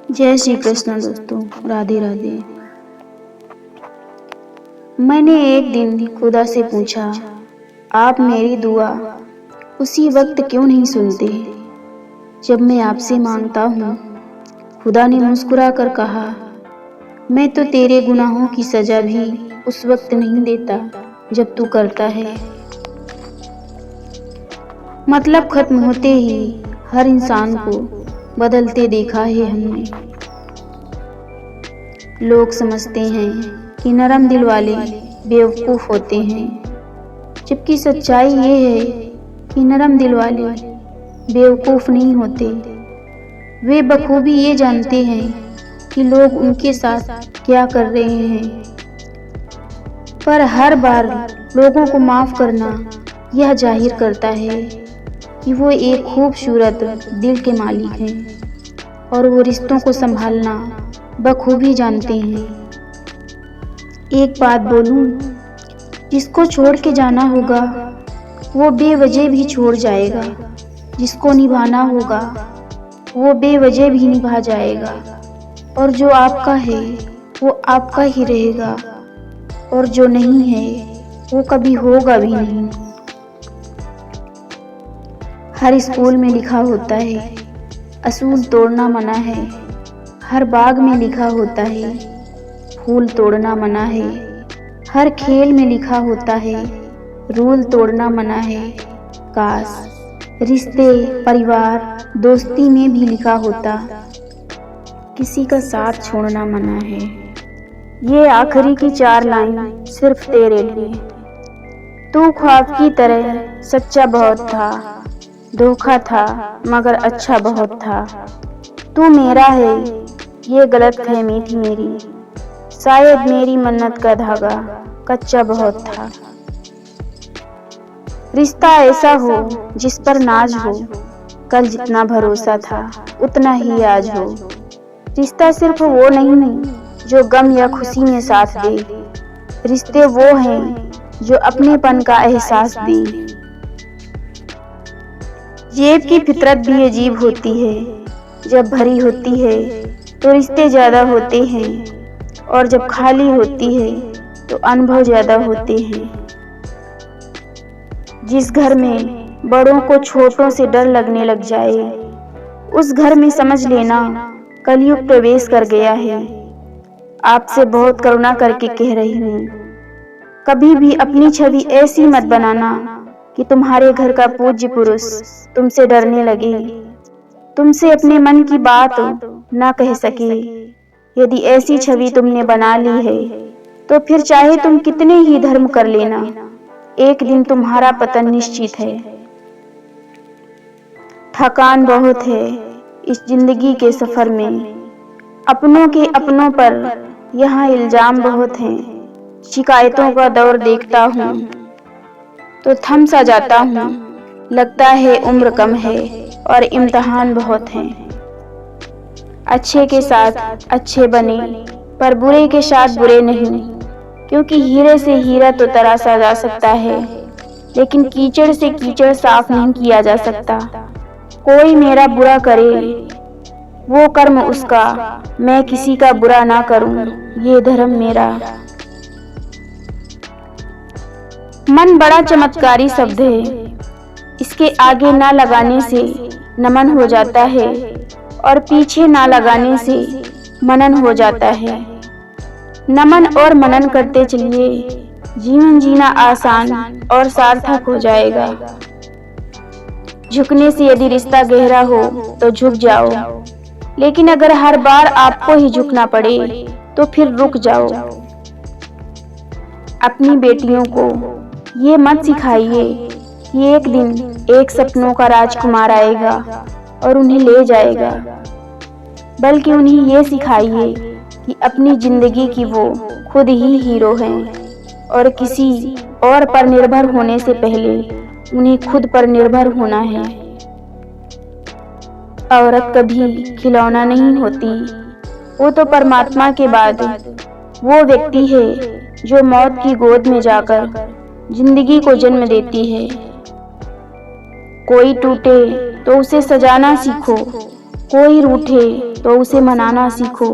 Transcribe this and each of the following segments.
जय श्री कृष्ण दोस्तों, राधे राधे। मैंने एक दिन खुदा से पूछा, आप मेरी दुआ उसी वक्त क्यों नहीं सुनते जब मैं आपसे मांगता हूँ। खुदा ने मुस्कुरा कर कहा, मैं तो तेरे गुनाहों की सजा भी उस वक्त नहीं देता जब तू करता है। मतलब खत्म होते ही हर इंसान को बदलते देखा है हमने। लोग समझते हैं कि नरम दिल वाले बेवकूफ़ होते हैं, जबकि सच्चाई ये है कि नरम दिल वाले बेवकूफ़ नहीं होते। वे बखूबी ये जानते हैं कि लोग उनके साथ क्या कर रहे हैं, पर हर बार लोगों को माफ़ करना यह जाहिर करता है कि वो एक खूबसूरत दिल के मालिक हैं और वो रिश्तों को संभालना बखूबी जानते हैं। एक बात बोलूं, जिसको छोड़ के जाना होगा वो बेवजह भी छोड़ जाएगा, जिसको निभाना होगा वो बेवजह भी निभा जाएगा, और जो आपका है वो आपका ही रहेगा, और जो नहीं है वो कभी होगा भी नहीं। हर स्कूल में लिखा होता है असूल तोड़ना मना है, हर बाग में लिखा होता है फूल तोड़ना मना है, हर खेल में लिखा होता है रूल तोड़ना मना है। काश रिश्ते, परिवार, दोस्ती में भी लिखा होता किसी का साथ छोड़ना मना है। ये आखिरी की 4 लाइन सिर्फ तेरे लिए। तू ख्वाब की तरह सच्चा बहुत था, धोखा था मगर अच्छा बहुत था। तू मेरा है ये गलतफहमी थी मेरी, शायद मेरी मन्नत का धागा कच्चा बहुत था। रिश्ता ऐसा हो जिस पर नाज हो, कल जितना भरोसा था उतना ही आज हो। रिश्ता सिर्फ वो नहीं जो गम या खुशी में साथ दे, रिश्ते वो हैं जो अपनेपन का एहसास दें। जेब की फितरत भी अजीब होती है, जब भरी होती है तो रिश्ते ज़्यादा होते हैं, और जब खाली होती है तो अनुभव ज़्यादा होते हैं। जिस घर में बड़ों को छोटों से डर लगने लग जाए, उस घर में समझ लेना कलयुग प्रवेश कर गया है। आपसे बहुत करुणा करके कह रही हूँ, कभी भी अपनी छवि ऐसी मत बनाना कि तुम्हारे घर का पूज्य पुरुष तुमसे डरने लगे, तुमसे अपने मन की बात ना कह सके। यदि ऐसी छवि तुमने बना ली है तो फिर चाहे तुम कितने ही धर्म कर लेना, एक दिन तुम्हारा पतन निश्चित है। थकान बहुत है इस जिंदगी के सफर में, अपनों के अपनों पर यहाँ इल्जाम बहुत हैं। शिकायतों का दौर देखता हूँ तो थम सा जाता हूँ, लगता है उम्र कम है और इम्तिहान बहुत हैं। अच्छे के साथ अच्छे बने पर बुरे के साथ बुरे नहीं, क्योंकि हीरे से हीरा तो तराशा जा सकता है, लेकिन कीचड़ से कीचड़ साफ नहीं किया जा सकता। कोई मेरा बुरा करे वो कर्म उसका, मैं किसी का बुरा ना करूं ये धर्म मेरा। मन बड़ा चमत्कारी शब्द है, इसके आगे ना लगाने से नमन हो जाता है और पीछे ना लगाने से मनन हो जाता है। नमन और मनन करते चलिए, जीवन जीना आसान और सार्थक हो जाएगा। झुकने से यदि रिश्ता गहरा हो तो झुक जाओ, लेकिन अगर हर बार आपको ही झुकना पड़े तो फिर रुक जाओ। अपनी बेटियों को ये मत सिखाइए कि एक दिन एक सपनों का राजकुमार आएगा और उन्हें ले जाएगा, बल्कि उन्हें ये सिखाइए कि अपनी जिंदगी की वो खुद ही हीरो हैं और किसी और पर निर्भर होने से पहले उन्हें खुद पर निर्भर होना है। औरत कभी खिलौना नहीं होती, वो तो परमात्मा के बाद वो व्यक्ति है जो मौत की गोद में जाकर जिंदगी को जन्म देती है। कोई टूटे तो उसे सजाना सीखो, कोई रूठे तो उसे मनाना सीखो।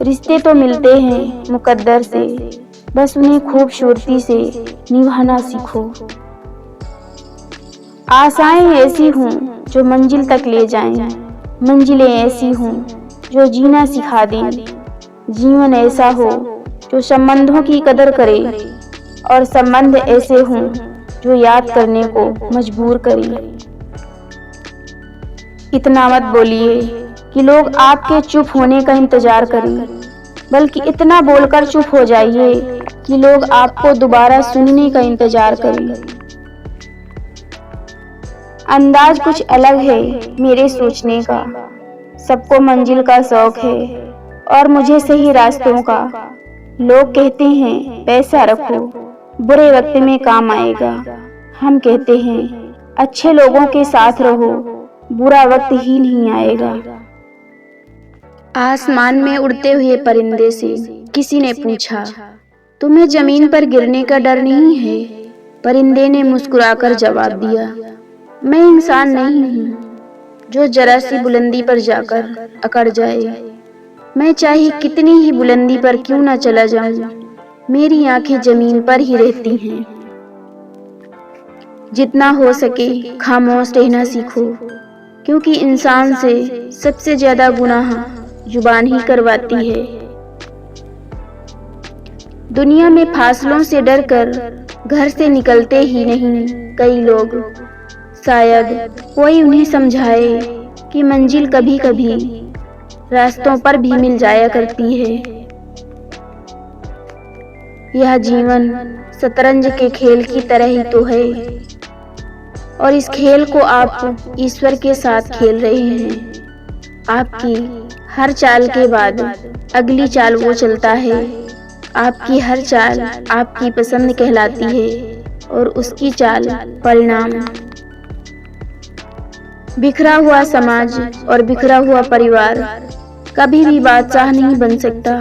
रिश्ते तो मिलते हैं मुकद्दर से, बस उन्हें खूबसूरती से निभाना सीखो। आशाएं ऐसी हों जो मंजिल तक ले जाएं, मंजिलें ऐसी हों जो जीना सिखा दें। जीवन ऐसा हो जो संबंधों की कदर करे, और संबंध ऐसे हों जो याद करने को मजबूर करें। इतना मत बोलिए कि लोग आपके चुप होने का इंतजार करें, बल्कि इतना बोलकर चुप हो जाइए कि लोग आपको दोबारा सुनने का इंतजार करें। अंदाज कुछ अलग है मेरे सोचने का, सबको मंजिल का शौक है और मुझे सही रास्तों का। लोग कहते हैं पैसा रखो, बुरे वक्त में काम आएगा। हम कहते हैं अच्छे लोगों के साथ रहो, बुरा वक्त ही नहीं आएगा। आसमान में उड़ते हुए परिंदे से किसी ने पूछा, तुम्हें जमीन पर गिरने का डर नहीं है? परिंदे ने मुस्कुराकर जवाब दिया, मैं इंसान नहीं हूँ जो जरा सी बुलंदी पर जाकर अकड़ जाए। मैं चाहे कितनी ही बुलंदी पर क्यों न चला जाऊं, मेरी आंखें जमीन पर ही रहती हैं। जितना हो सके खामोश रहना सीखो, क्योंकि इंसान से सबसे ज्यादा गुनाह जुबान ही करवाती है। दुनिया में फासलों से डरकर घर से निकलते ही नहीं कई लोग। शायद कोई उन्हें समझाए कि मंजिल कभी कभी रास्तों पर भी मिल जाया करती है। यह जीवन शतरंज के खेल की तरह ही तो है, और इस खेल को आप ईश्वर के साथ खेल रहे हैं। आपकी हर चाल के बाद अगली चाल वो चलता है। आपकी हर चाल आपकी पसंद कहलाती है, और उसकी चाल परिणाम। बिखरा हुआ समाज और बिखरा हुआ परिवार कभी भी बादशाह नहीं बन सकता,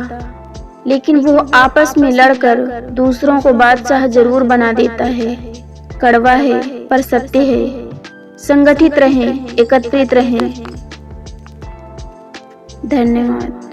लेकिन वो आपस में लड़कर दूसरों को बादशाह जरूर बना देता है। कड़वा है पर सत्य है। संगठित रहें, एकत्रित रहें। धन्यवाद।